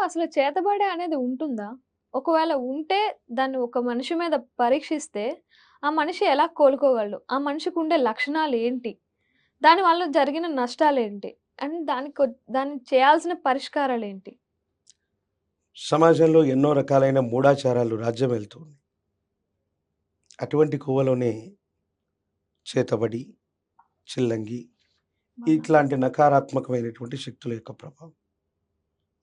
అసలు చేతబడి అనేది ఉంటుందా? ఒకవేళ ఉంటే దాన్ని ఒక మనిషి మీద పరీక్షిస్తే, ఆ మనిషి ఎలా కోలుకోగలడు? ఆ మనిషికుండే లక్షణాలేంటి? దానివల్ల జరిగిన నష్టాలేంటి? అండ్ దానికి చేయాల్సిన పరిష్కారాలేంటి? సమాజంలో ఎన్నో రకాలైన మూఢాచారాలు రాజ్యమేలుతూ ఉన్నాయి. అటువంటి కోవలోనే చేతబడి, చిల్లంగి మన ఇట్లాంటి నకారాత్మకమైనటువంటి శక్తుల యొక్క ప్రభావం.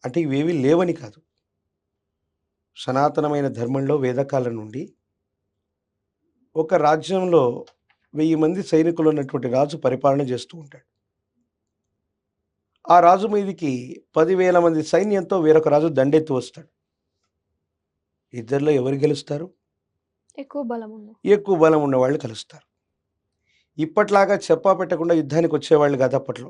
అంటే ఇవేవి లేవని కాదు. సనాతనమైన ధర్మంలో వేదకాలం నుండి ఒక రాజ్యంలో 1000 మంది సైనికులున్నటువంటి రాజు పరిపాలన చేస్తూ ఉంటాడు. ఆ రాజు మీదికి 10,000 మంది సైన్యంతో వేరొక రాజు దండెత్తి వస్తాడు. ఇద్దరిలో ఎవరు గెలుస్తారు? ఎక్కువ బలమున్న. ఎక్కువ బలం ఉన్నవాళ్ళు కలుస్తారు. ఇప్పట్లాగా చెప్పా పెట్టకుండా యుద్ధానికి వచ్చేవాళ్ళు కాదు అప్పట్లో.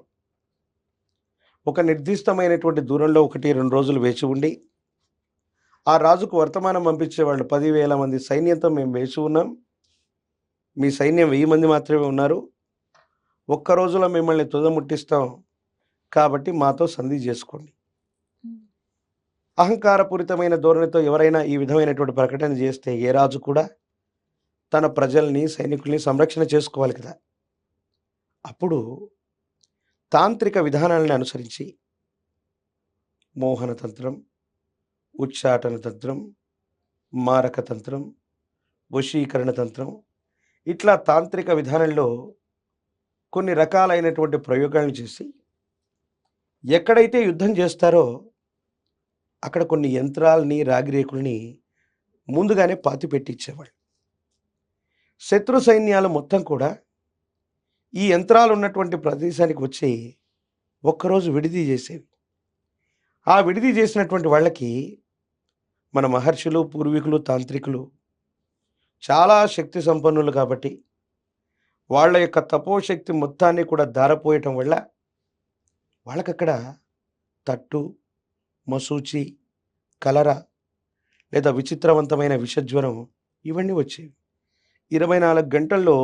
ఒక నిర్దిష్టమైనటువంటి దూరంలో 1, 2 రోజులు వేచి ఉండి, ఆ రాజుకు వర్తమానం పంపించేవాళ్ళు. 10,000 మంది సైన్యంతో మేము వేచి ఉన్నాం. మీ సైన్యం 1000 మంది మాత్రమే ఉన్నారు. ఒక్క రోజులో మిమ్మల్ని తుదముట్టిస్తాం. కాబట్టి మాతో సంధి చేసుకోండి. హ్మ్. అహంకారపూరితమైన ధోరణితో ఎవరైనా ఈ విధమైనటువంటి ప్రకటన చేస్తే ఏ రాజు కూడా తన ప్రజల్ని, సైనికుల్ని సంరక్షణ చేసుకోవాలి కదా! అప్పుడు తాంత్రిక విధానాలను అనుసరించి మోహన తంత్రం, ఉచ్చాటన తంత్రం, మారక తంత్రం, వశీకరణ తంత్రం ఇట్లా తాంత్రిక విధానంలో కొన్ని రకాలైనటువంటి ప్రయోగాలను చేసి ఎక్కడైతే యుద్ధం చేస్తారో అక్కడ కొన్ని యంత్రాల్ని, రాగిరేకుల్ని ముందుగానే పాతిపెట్టించేవాళ్ళు. శత్రు సైన్యాలు మొత్తం కూడా ఈ యంత్రాలు ఉన్నటువంటి ప్రదేశానికి వచ్చి ఒక్కరోజు విడిది చేసేవి. ఆ విడిది చేసినటువంటి వాళ్ళకి మన మహర్షులు, పూర్వీకులు, తాంత్రికులు చాలా శక్తి సంపన్నులు కాబట్టి వాళ్ళ యొక్క తపోశక్తి మొత్తాన్ని కూడా ధారపోయటం వల్ల వాళ్ళకక్కడ తట్టు, మసూచి, కలర లేదా విచిత్రవంతమైన విషజ్వరం ఇవన్నీ వచ్చేవి. 24 గంటల్లో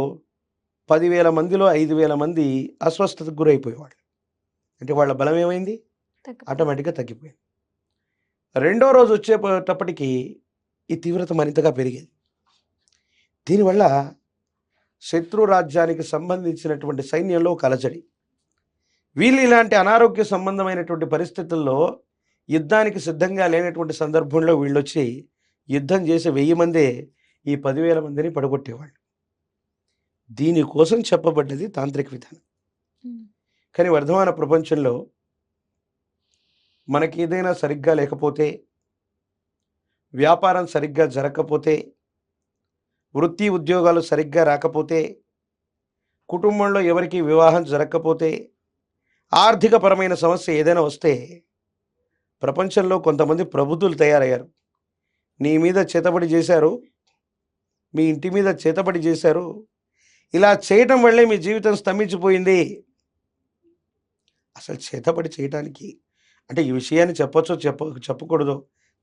10,000 మందిలో 5,000 మంది అస్వస్థతకు గురైపోయేవాళ్ళు. అంటే వాళ్ళ బలం ఏమైంది? తగ్గిపోయింది. ఆటోమేటిక్‌గా తగ్గిపోయింది. రెండో రోజు వచ్చేటప్పటికి ఈ తీవ్రత మరింతగా పెరిగేది. దీనివల్ల శత్రు రాజ్యానికి సంబంధించినటువంటి సైన్యంలో ఒక అలజడి. వీళ్ళు ఇలాంటి అనారోగ్య సంబంధమైనటువంటి పరిస్థితుల్లో యుద్ధానికి సిద్ధంగా లేనటువంటి సందర్భంలో వీళ్ళొచ్చి యుద్ధం చేసి 1000 మందే ఈ 10,000 మందిని పడగొట్టేవాళ్ళు. దీనికోసం చెప్పబడ్డది తాంత్రిక విధానం. హ్మ్. కానీ వర్ధమాన ప్రపంచంలో మనకి ఏదైనా సరిగ్గా లేకపోతే, వ్యాపారం సరిగ్గా జరగకపోతే, వృత్తి ఉద్యోగాలు సరిగ్గా రాకపోతే, కుటుంబంలో ఎవరికి వివాహం జరగకపోతే, ఆర్థికపరమైన సమస్య ఏదైనా వస్తే ప్రపంచంలో కొంతమంది ప్రబుద్ధులు తయారయ్యారు. నీ మీద చేతబడి చేశారు, మీ ఇంటి మీద చేతబడి చేశారు, ఇలా చేయటం వల్లే మీ జీవితం స్తంభించిపోయింది. అసలు చేతబడి చేయటానికి అంటే ఈ విషయాన్ని చెప్పొచ్చో చెప్పకూడదో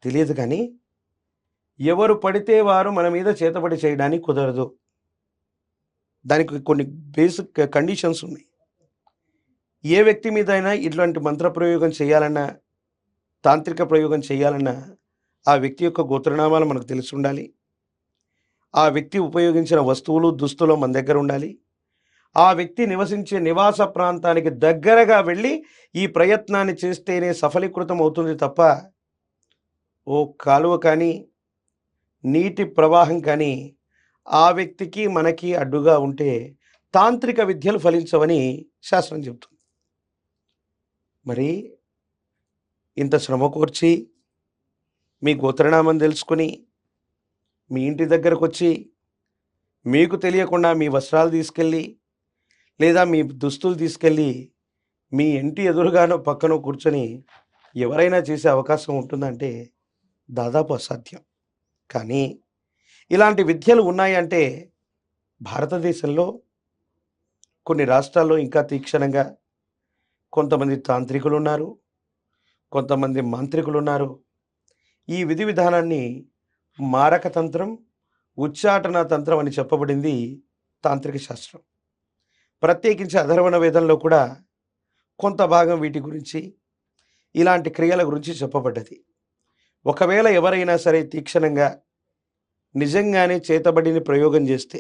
తెలియదు కానీ ఎవరు పడితే వారు మన మీద చేతబడి చేయడానికి కుదరదు. దానికి కొన్ని బేసిక్ కండిషన్స్ ఉన్నాయి. ఏ వ్యక్తి మీద అయినా ఇట్లాంటి మంత్ర ప్రయోగం చేయాలన్నా, తాంత్రిక ప్రయోగం చేయాలన్నా ఆ వ్యక్తి యొక్క గోత్రనామాలు మనకు తెలిసి ఉండాలి. ఆ వ్యక్తి ఉపయోగించిన వస్తువులు, దుస్తులు మన దగ్గర ఉండాలి. ఆ వ్యక్తి నివసించే నివాస ప్రాంతానికి దగ్గరగా వెళ్ళి ఈ ప్రయత్నాన్ని చేస్తేనే సఫలీకృతం అవుతుంది తప్ప ఓ కాలువ కానీ, నీటి ప్రవాహం కానీ ఆ వ్యక్తికి మనకి అడ్డుగా ఉంటే తాంత్రిక విద్యలు ఫలించవని శాస్త్రం చెబుతుంది. మరి ఇంత శ్రమ కోర్చి మీ గోత్రనామం తెలుసుకుని మీ ఇంటి దగ్గరకు వచ్చి మీకు తెలియకుండా మీ వస్త్రాలు తీసుకెళ్ళి లేదా మీ దుస్తులు తీసుకెళ్ళి మీ ఇంటి ఎదురుగానో పక్కనో కూర్చొని ఎవరైనా చేసే అవకాశం ఉంటుందంటే దాదాపు అసాధ్యం. కానీ ఇలాంటి విద్యలు ఉన్నాయంటే భారతదేశంలో కొన్ని రాష్ట్రాల్లో ఇంకా తీక్షణంగా కొంతమంది తాంత్రికులు ఉన్నారు, కొంతమంది మాంత్రికులు ఉన్నారు. ఈ విధి విధానాన్ని మారక తంత్రం, ఉచ్చాటన తంత్రం అని చెప్పబడింది తాంత్రిక శాస్త్రం. ప్రత్యేకించి అధర్వణ వేదంలో కూడా కొంత భాగం వీటి గురించి, ఇలాంటి క్రియల గురించి చెప్పబడ్డది. ఒకవేళ ఎవరైనా సరే తీక్షణంగా నిజంగానే చేతబడిని ప్రయోగం చేస్తే,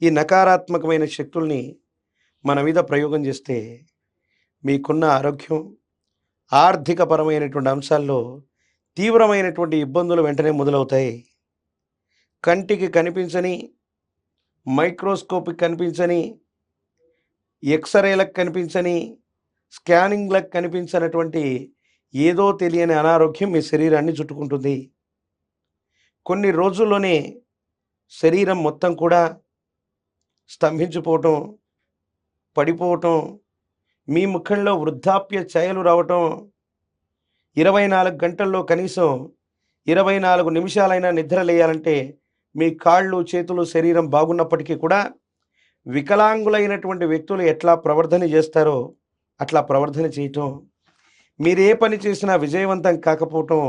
ఈ నకారాత్మకమైన శక్తుల్ని మన మీద ప్రయోగం చేస్తే, మీకున్న ఆరోగ్యం, ఆర్థికపరమైనటువంటి అంశాల్లో తీవ్రమైనటువంటి ఇబ్బందులు వెంటనే మొదలవుతాయి. కంటికి కనిపించని, మైక్రోస్కోపిక్ కనిపించని, ఎక్స్‌రేలకు కనిపించని, స్కానింగ్‌లకు కనిపించనటువంటి ఏదో తెలియని అనారోగ్యం మీ శరీరాన్ని చుట్టుకుంటుంది. కొన్ని రోజుల్లోనే శరీరం మొత్తం కూడా స్తంభించిపోవటం, పడిపోవటం, మీ ముఖంలో వృద్ధాప్య ఛాయలు రావటం, 24 గంటల్లో కనీసం 24 నిమిషాలైనా నిద్ర లేయాలంటే మీ కాళ్ళు, చేతులు, శరీరం బాగున్నప్పటికీ కూడా వికలాంగులైనటువంటి వ్యక్తులు ఎట్లా ప్రవర్ధన చేస్తారో అట్లా ప్రవర్ధన చేయటం, మీరే పని చేసినా విజయవంతం కాకపోవటం,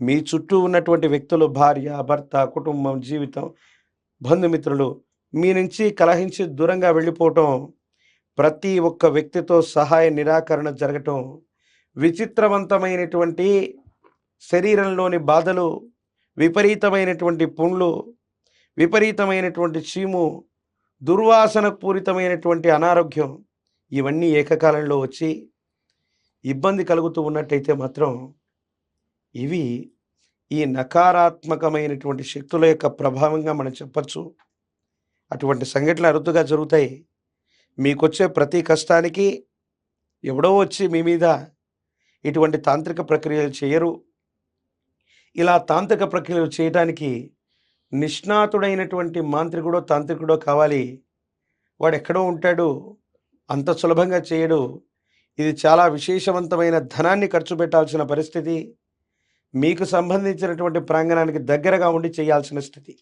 మీ చుట్టూ ఉన్నటువంటి వ్యక్తులు భార్య, భర్త, కుటుంబం, జీవితం, బంధుమిత్రులు మీ నుంచి కలహించి దూరంగా వెళ్ళిపోవటం, ప్రతి ఒక్క వ్యక్తితో సహాయ నిరాకరణ జరగటం, విచిత్రవంతమైనటువంటి శరీరంలోని బాధలు, విపరీతమైనటువంటి పుండ్లు, విపరీతమైనటువంటి చీము, దుర్వాసన పూరితమైనటువంటి అనారోగ్యం, ఇవన్నీ ఏకకాలంలో వచ్చి ఇబ్బంది కలుగుతూ ఉన్నట్టయితే మాత్రం ఇవి ఈ నకారాత్మకమైనటువంటి శక్తుల యొక్క ప్రభావంగా మనం చెప్పచ్చు. అటువంటి సంఘటనలు అరుదుగా జరుగుతాయి. మీకొచ్చే ప్రతి కష్టానికి ఎవడో వచ్చి మీ మీద ఇటువంటి తాంత్రిక ప్రక్రియలు చేయరు. ఇలా తాంత్రిక ప్రక్రియలు చేయడానికి నిష్ణాతుడైనటువంటి మాంత్రికుడో, తాంత్రికుడో కావాలి. వాడెక్కడో ఉంటాడు, అంత సులభంగా చేయడు. ఇది చాలా విశేషవంతమైన ధనాన్ని ఖర్చు పెట్టాల్సిన పరిస్థితి, మీకు సంబంధించినటువంటి ప్రాంగణానికి దగ్గరగా ఉండి చేయాల్సిన స్థితి.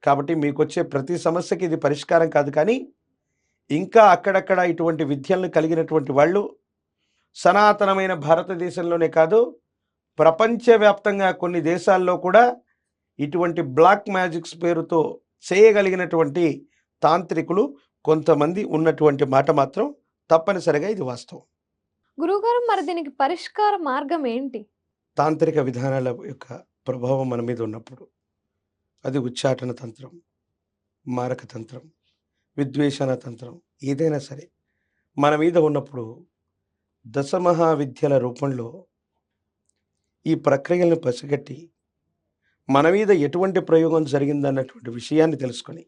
కాబట్టి మీకొచ్చే ప్రతి సమస్యకి ఇది పరిష్కారం కాదు. కానీ ఇంకా అక్కడక్కడ ఇటువంటి విద్యలను కలిగినటువంటి వాళ్ళు సనాతనమైన భారతదేశంలోనే కాదు, ప్రపంచవ్యాప్తంగా కొన్ని దేశాల్లో కూడా ఇటువంటి బ్లాక్ మ్యాజిక్స్ పేరుతో చేయగలిగినటువంటి తాంత్రికులు కొంతమంది ఉన్నటువంటి మాట మాత్రం తప్పనిసరిగా ఇది వాస్తవం. గురువుగారు, మరి దీనికి పరిష్కార మార్గం ఏంటి? తాంత్రిక విధానాల యొక్క ప్రభావం మన మీద ఉన్నప్పుడు అది ఉచ్చాటన తంత్రం, మారక తంత్రం, విద్వేషణ తంత్రం, ఏదైనా సరే మన మీద ఉన్నప్పుడు దశమహావిద్యల రూపంలో ఈ ప్రక్రియలను పసిగట్టి మన మీద ఎటువంటి ప్రయోగం జరిగిందన్నటువంటి విషయాన్ని తెలుసుకొని,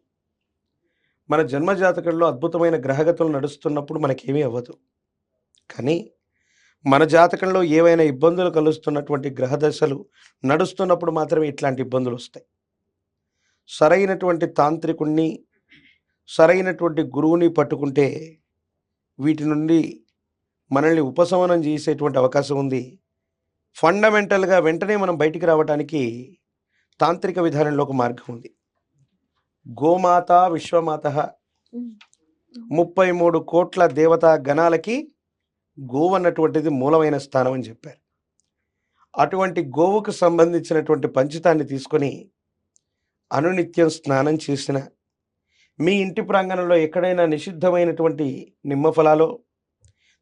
మన జన్మజాతకంలో అద్భుతమైన గ్రహగతులు నడుస్తున్నప్పుడు మనకేమీ అవ్వదు. కానీ మన జాతకంలో ఏవైనా ఇబ్బందులు కలుస్తున్నటువంటి గ్రహదశలు నడుస్తున్నప్పుడు మాత్రమే ఇట్లాంటి ఇబ్బందులు వస్తాయి. సరైనటువంటి తాంత్రికుణ్ణి, సరైనటువంటి గురువుని పట్టుకుంటే వీటి నుండి మనల్ని ఉపశమనం చేసేటువంటి అవకాశం ఉంది. ఫండమెంటల్గా వెంటనే మనం బయటికి రావడానికి తాంత్రిక విధానంలో ఒక మార్గం ఉంది. గోమాత విశ్వమాత, 33 కోట్ల దేవతా గణాలకి గోవు అన్నటువంటిది మూలమైన స్థానం అని చెప్పారు. అటువంటి గోవుకు సంబంధించినటువంటి పంచితాన్ని తీసుకొని అనునిత్యం స్నానం చేసిన, మీ ఇంటి ప్రాంగణంలో ఎక్కడైనా నిషిద్ధమైనటువంటి నిమ్మఫలాలో,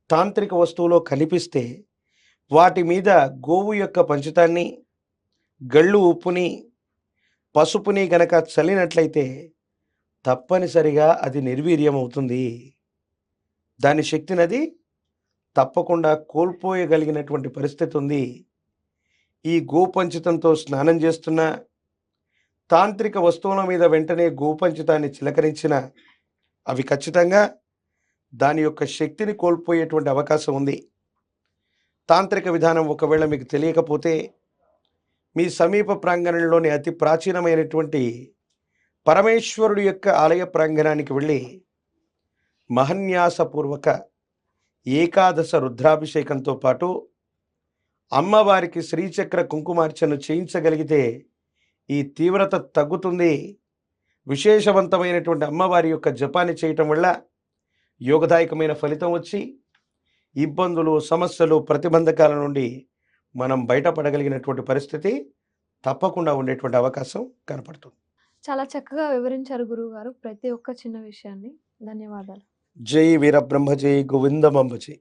తాంత్రిక వస్తువులో కనిపిస్తే వాటి మీద గోవు యొక్క పంచితాన్ని, గళ్ళు ఉప్పుని, పసుపుని గనక చల్లినట్లయితే తప్పనిసరిగా అది నిర్వీర్యం అవుతుంది. దాని శక్తిని అది తప్పకుండా కోల్పోయగలిగినటువంటి పరిస్థితి ఉంది. ఈ గోపంచితంతో స్నానం చేస్తున్న, తాంత్రిక వస్తువుల మీద వెంటనే గోపంచితాన్ని చిలకరించిన అవి ఖచ్చితంగా దాని యొక్క శక్తిని కోల్పోయేటువంటి అవకాశం ఉంది. తాంత్రిక విధానం ఒకవేళ మీకు తెలియకపోతే మీ సమీప ప్రాంగణంలోని అతి ప్రాచీనమైనటువంటి పరమేశ్వరుడి యొక్క ఆలయ ప్రాంగణానికి వెళ్ళి మహన్యాసపూర్వక ఏకాదశ రుద్రాభిషేకంతో పాటు అమ్మవారికి శ్రీచక్ర కుంకుమార్చన చేయించగలిగితే ఈ తీవ్రత తగ్గుతుంది. విశేషవంతమైనటువంటి అమ్మవారి యొక్క జపాన్ని చేయటం వల్ల యోగదాయకమైన ఫలితం వచ్చి ఇబ్బందులు, సమస్యలు, ప్రతిబంధకాల నుండి మనం బయటపడగలిగినటువంటి పరిస్థితి తప్పకుండా ఉండేటువంటి అవకాశం కనపడుతుంది. చాలా చక్కగా వివరించారు గురువుగారు ప్రతి ఒక్క చిన్న విషయాన్ని. ధన్యవాదాలు. జై వీరబ్రహ్మ, జై గోవిందమంబ జై.